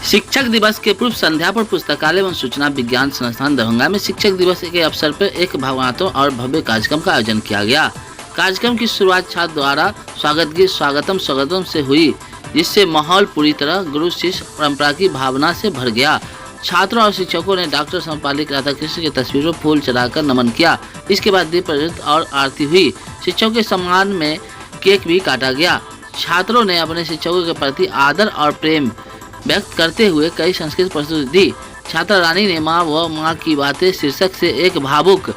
शिक्षक दिवस के पूर्व संध्या पर पुस्तकालय एवं सूचना विज्ञान संस्थान दरभंगा में शिक्षक दिवस के अवसर पर एक भव्यात्मक और भव्य कार्यक्रम का आयोजन किया गया। कार्यक्रम की शुरुआत छात्र द्वारा स्वागत गीत स्वागतम स्वागतम से हुई, जिससे माहौल पूरी तरह गुरु शिष्य परंपरा की भावना से भर गया। छात्रों और शिक्षकों ने डॉक्टर सर्वपल्ली राधाकृष्ण की तस्वीर पर फूल चढ़ाकर नमन किया। इसके बाद दीप प्रज्वलित और आरती हुई। शिक्षकों के सम्मान में केक भी काटा गया। छात्रों ने अपने शिक्षकों के प्रति आदर और प्रेम व्यक्त करते हुए कई सांस्कृतिक प्रस्तुति दी। छात्रा रानी ने माँ व माँ की बातें शीर्षक से एक भावुक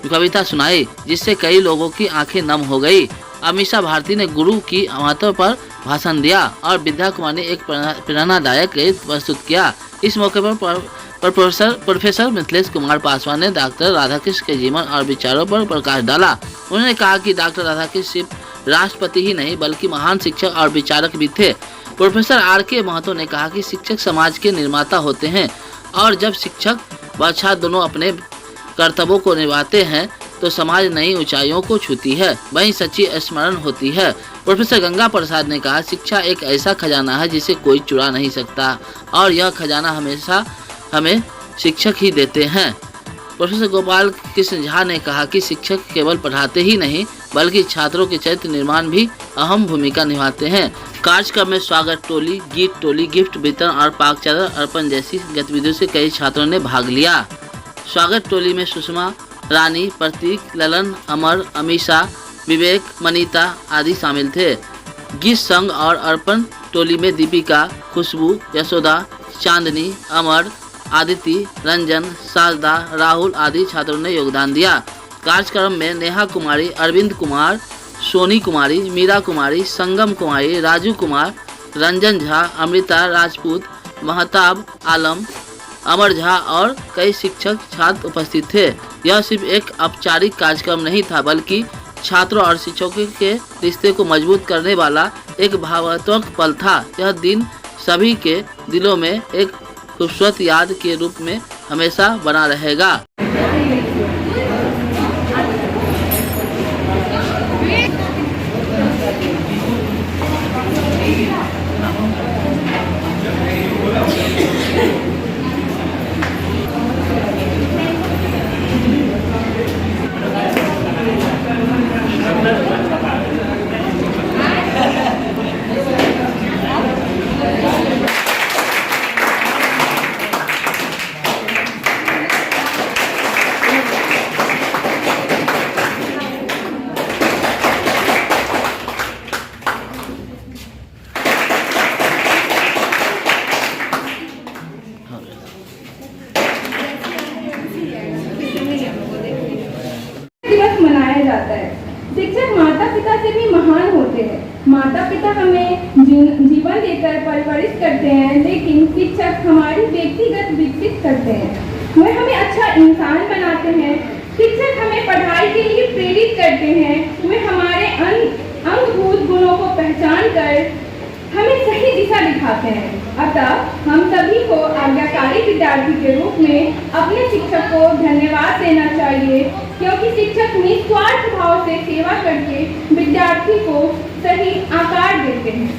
कविता सुनाई, जिससे कई लोगों की आंखें नम हो गई। अमीषा भारती ने गुरु की महत्व पर भाषण दिया और विद्या कुमार ने एक प्रेरणादायक गीत प्रस्तुत किया। इस मौके पर प्रोफेसर मिथिलेश कुमार पासवान ने डॉक्टर राधाकृष्ण के जीवन और विचारों पर प्रकाश डाला। उन्होंने कहा कि डॉक्टर राधाकृष्ण सिर्फ राष्ट्रपति ही नहीं बल्कि महान शिक्षक और विचारक भी थे। Professor R K. महतो ने कहा कि शिक्षक समाज के निर्माता होते हैं और जब शिक्षक व छात्र दोनों अपने कर्तव्यों को निभाते हैं तो समाज नई ऊंचाइयों को छूती है, वहीं सच्ची स्मरण होती है। प्रोफेसर गंगा प्रसाद ने कहा, शिक्षा एक ऐसा खजाना है जिसे कोई चुरा नहीं सकता और यह खजाना हमेशा हमें शिक्षक ही देते हैं। प्रोफेसर गोपाल कृष्ण झा ने कहा कि शिक्षक केवल पढ़ाते ही नहीं बल्कि छात्रों के चरित्र निर्माण भी अहम भूमिका निभाते हैं। कार्यक्रम में स्वागत टोली, गीत टोली, गिफ्ट वितरण और पाक चादर अर्पण जैसी गतिविधियों से कई छात्रों ने भाग लिया। स्वागत टोली में सुषमा, रानी, प्रतीक, ललन, अमर, अमीषा, विवेक, मनीता आदि शामिल थे। गीत संघ और अर्पण टोली में दीपिका, खुशबू, यशोदा, चांदनी, अमर, आदिति, रंजन, साजदा, राहुल आदि छात्रों ने योगदान दिया। कार्यक्रम में नेहा कुमारी, अरविंद कुमार, सोनी कुमारी, मीरा कुमारी, संगम कुमारी, राजू कुमार, रंजन झा, अमृता राजपूत, महताब आलम, अमर झा और कई शिक्षक छात्र उपस्थित थे। यह सिर्फ एक औपचारिक कार्यक्रम नहीं था बल्कि छात्रों और शिक्षकों के रिश्ते को मजबूत करने वाला एक भावनात्मक पल था। यह दिन सभी के दिलों में एक खूबसूरत याद के रूप में हमेशा बना रहेगा। शिक्षक माता पिता से भी महान होते हैं। माता पिता हमें जीवन देकर परवरिश करते हैं, लेकिन शिक्षक हमारी व्यक्तिगत विकसित करते हैं। वे हमें अच्छा इंसान बनाते हैं। शिक्षक हमें पढ़ाई के लिए प्रेरित करते हैं। वे हमारे अंगभूत गुणों को पहचान कर हमें सही दिशा दिखाते हैं। अतः हम सभी को आज्ञाकारी विद्यार्थी के रूप में अपने शिक्षक को धन्यवाद देना चाहिए, क्योंकि शिक्षक निस्वार्थ भाव से सेवा करके विद्यार्थी को सही आकार देते हैं।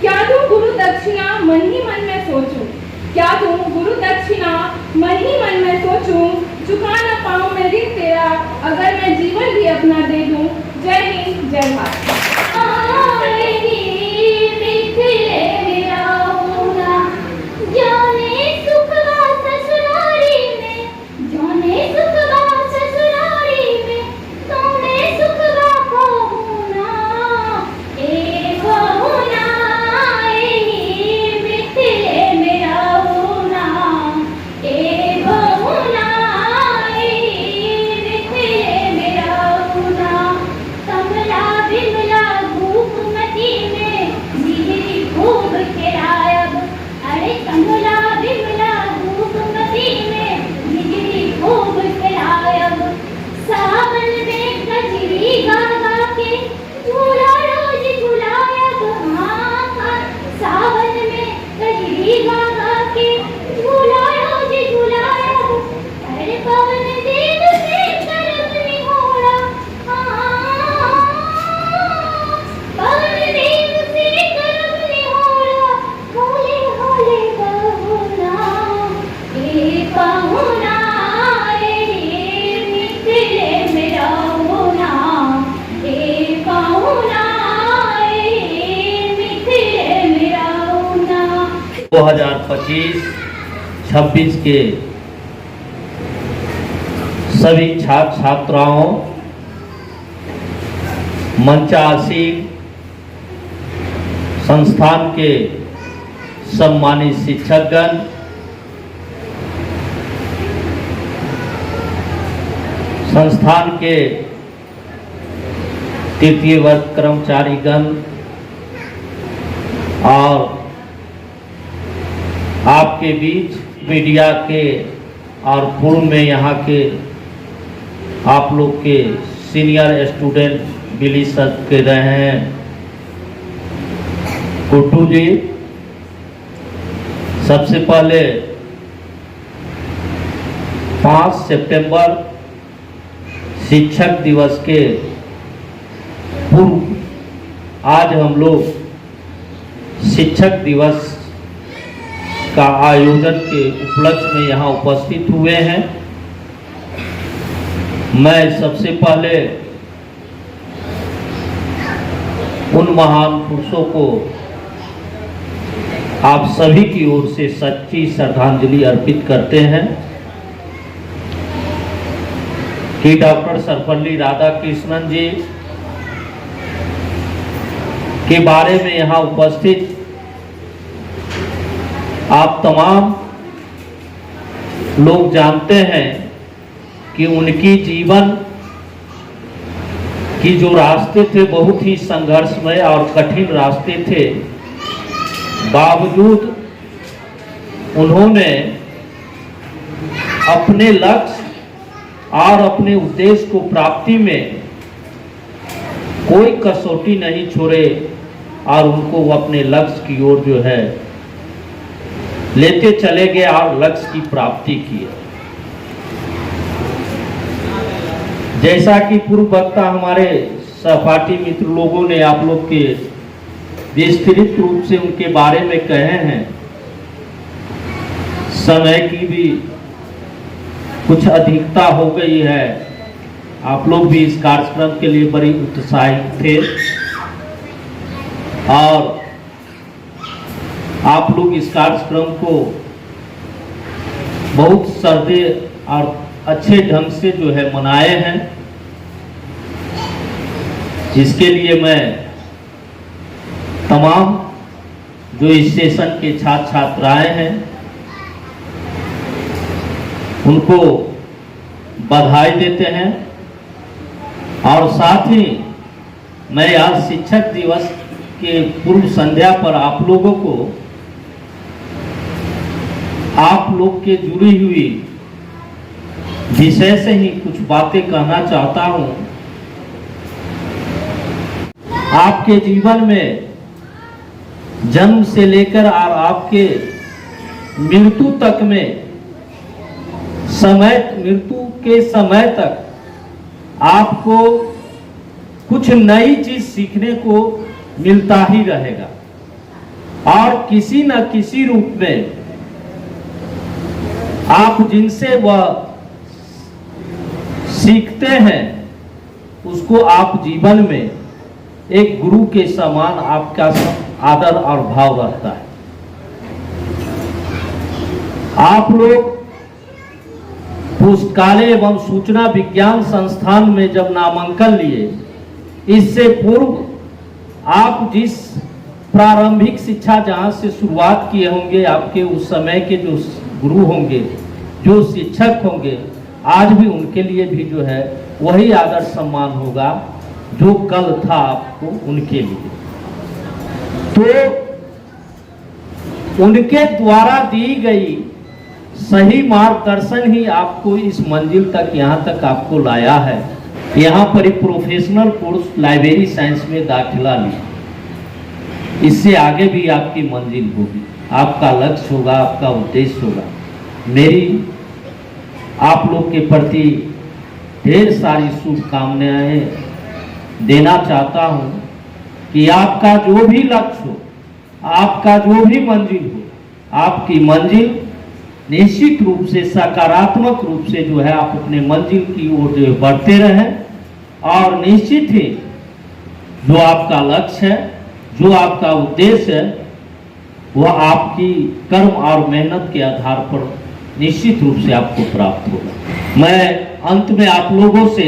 क्या दूं गुरु दक्षिणा मन ही मन में सोचूं, क्या दूं गुरु दक्षिणा मन ही मन में सोचूं, चुका न पाऊं मैं ऋण तेरा अगर मैं जीवन भी अपना दे दूं। जय हिंद, जय भारत। विमला 2025-26 के सभी छात्र छात्राओं, मंचासीन संस्थान के सम्मानित शिक्षकगण, संस्थान के तृतीय वर्ग कर्मचारीगण और आपके बीच मीडिया के और पूर्व में यहाँ के आप लोग के सीनियर स्टूडेंट मिली के रहे हैं कुट्टू जी। सबसे पहले 5 सितंबर शिक्षक दिवस के पूर्व आज हम लोग शिक्षक दिवस का आयोजन के उपलक्ष्य में यहाँ उपस्थित हुए हैं। मैं सबसे पहले उन महान पुरुषों को आप सभी की ओर से सच्ची श्रद्धांजलि अर्पित करते हैं कि डॉक्टर सर्वपल्ली राधाकृष्णन जी के बारे में यहाँ उपस्थित आप तमाम लोग जानते हैं कि उनकी जीवन की जो रास्ते थे बहुत ही संघर्षमय और कठिन रास्ते थे, बावजूद उन्होंने अपने लक्ष्य और अपने उद्देश्य को प्राप्ति में कोई कसौटी नहीं छोड़े और उनको वो अपने लक्ष्य की ओर जो है लेते चले गए और लक्ष्य की प्राप्ति की। जैसा कि पूर्व वक्ता हमारे सहपाठी मित्र लोगों ने आप लोग के विस्तृत रूप से उनके बारे में कहे हैं, समय की भी कुछ अधिकता हो गई है। आप लोग भी इस कार्यक्रम के लिए बड़ी उत्साहित थे और आप लोग इस कार्यक्रम को बहुत सर्दे और अच्छे ढंग से जो है मनाए हैं। इसके लिए मैं तमाम जो इस सेशन के छात्र छात्राएं हैं उनको बधाई देते हैं और साथ ही मैं आज शिक्षक दिवस के पूर्व संध्या पर आप लोगों को आप लोग के जुड़ी हुई विषय से ही कुछ बातें कहना चाहता हूं। आपके जीवन में जन्म से लेकर और आपके मृत्यु तक में मृत्यु के समय तक आपको कुछ नई चीज सीखने को मिलता ही रहेगा और किसी न किसी रूप में आप जिनसे वह सीखते हैं उसको आप जीवन में एक गुरु के समान आपका आदर और भाव रहता है। आप लोग पुस्तकालय एवं सूचना विज्ञान संस्थान में जब नामांकन लिए, इससे पूर्व आप जिस प्रारंभिक शिक्षा जहां से शुरुआत किए होंगे, आपके उस समय के जो गुरु होंगे, जो शिक्षक होंगे, आज भी उनके लिए भी जो है वही आदर सम्मान होगा जो कल था आपको उनके लिए। तो उनके द्वारा दी गई सही मार्गदर्शन ही आपको इस मंजिल तक यहाँ तक आपको लाया है। यहाँ पर एक प्रोफेशनल कोर्स लाइब्रेरी साइंस में दाखिला लिया, इससे आगे भी आपकी मंजिल होगी, आपका लक्ष्य होगा, आपका उद्देश्य होगा। मेरी आप लोग के प्रति ढेर सारी शुभकामनाएं देना चाहता हूं कि आपका जो भी लक्ष्य हो, आपका जो भी मंजिल हो, आपकी मंजिल निश्चित रूप से सकारात्मक रूप से जो है आप अपने मंजिल की ओर जो बढ़ते रहें और निश्चित ही जो आपका लक्ष्य है, जो आपका उद्देश्य है, वह आपकी कर्म और मेहनत के आधार पर निश्चित रूप से आपको प्राप्त होगा। मैं अंत में आप लोगों से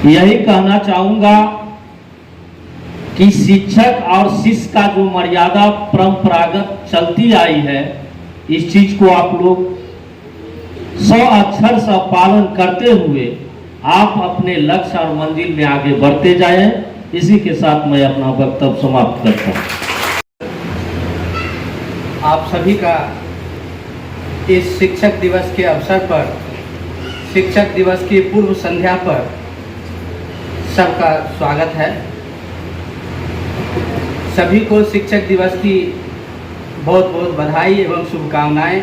यही कहना चाहूंगा कि शिक्षक और शिष्य का जो मर्यादा परंपरागत चलती आई है, इस चीज को आप लोग 100 अक्षर से पालन करते हुए आप अपने लक्ष्य और मंजिल में आगे बढ़ते जाएं। इसी के साथ मैं अपना वक्तव्य समाप्त करता हूं। आप सभी का इस शिक्षक दिवस के अवसर पर, शिक्षक दिवस की पूर्व संध्या पर सबका स्वागत है। सभी को शिक्षक दिवस की बहुत बहुत बधाई एवं शुभकामनाएं।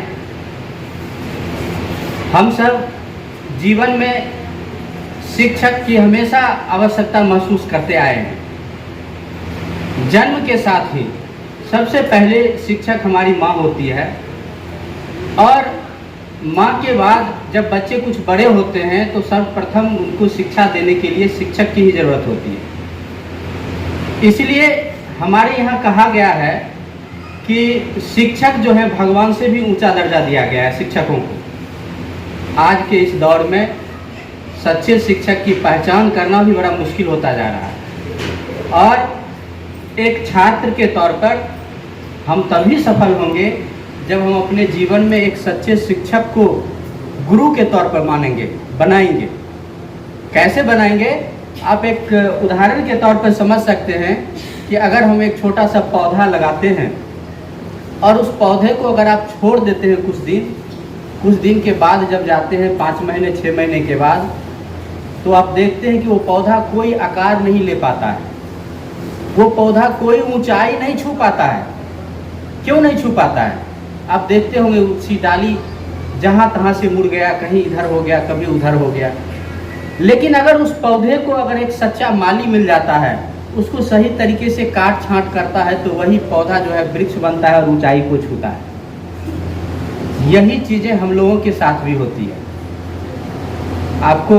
हम सब जीवन में शिक्षक की हमेशा आवश्यकता महसूस करते आए हैं। जन्म के साथ ही सबसे पहले शिक्षक हमारी माँ होती है और माँ के बाद जब बच्चे कुछ बड़े होते हैं तो सर्वप्रथम उनको शिक्षा देने के लिए शिक्षक की ही ज़रूरत होती है। इसलिए हमारे यहाँ कहा गया है कि शिक्षक जो है भगवान से भी ऊंचा दर्जा दिया गया है शिक्षकों को। आज के इस दौर में सच्चे शिक्षक की पहचान करना भी बड़ा मुश्किल होता जा रहा है और एक छात्र के तौर पर हम तभी सफल होंगे जब हम अपने जीवन में एक सच्चे शिक्षक को गुरु के तौर पर मानेंगे, बनाएंगे। कैसे बनाएंगे? आप एक उदाहरण के तौर पर समझ सकते हैं कि अगर हम एक छोटा सा पौधा लगाते हैं और उस पौधे को अगर आप छोड़ देते हैं कुछ दिन के बाद जब जाते हैं 5 महीने 6 महीने के बाद, तो आप देखते हैं कि वो पौधा कोई आकार नहीं ले पाता है, वो पौधा कोई ऊंचाई नहीं छू पाता है। क्यों नहीं छू पाता है? आप देखते होंगे उसकी डाली जहाँ तहाँ से मुड़ गया, कहीं इधर हो गया, कभी उधर हो गया। लेकिन अगर उस पौधे को अगर एक सच्चा माली मिल जाता है, उसको सही तरीके से काट छांट करता है, तो वही पौधा जो है वृक्ष बनता है और ऊंचाई को छूता है। यही चीज़ें हम लोगों के साथ भी होती है। आपको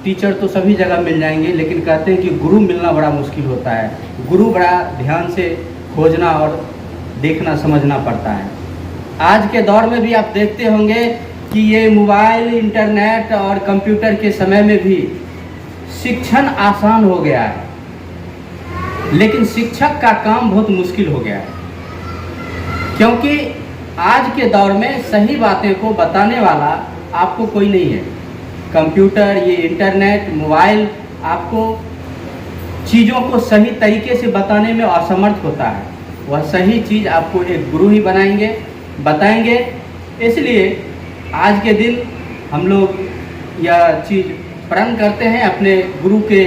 टीचर तो सभी जगह मिल जाएंगे, लेकिन कहते हैं कि गुरु मिलना बड़ा मुश्किल होता है। गुरु बड़ा ध्यान से खोजना और देखना समझना पड़ता है। आज के दौर में भी आप देखते होंगे कि ये मोबाइल, इंटरनेट और कंप्यूटर के समय में भी शिक्षण आसान हो गया है, लेकिन शिक्षक का काम बहुत मुश्किल हो गया है। क्योंकि आज के दौर में सही बातें को बताने वाला आपको कोई नहीं है। कंप्यूटर, ये इंटरनेट, मोबाइल आपको चीज़ों को सही तरीके से बताने में असमर्थ होता है। वह सही चीज़ आपको एक गुरु ही बताएंगे। इसलिए आज के दिन हम लोग यह चीज़ प्रण करते हैं अपने गुरु के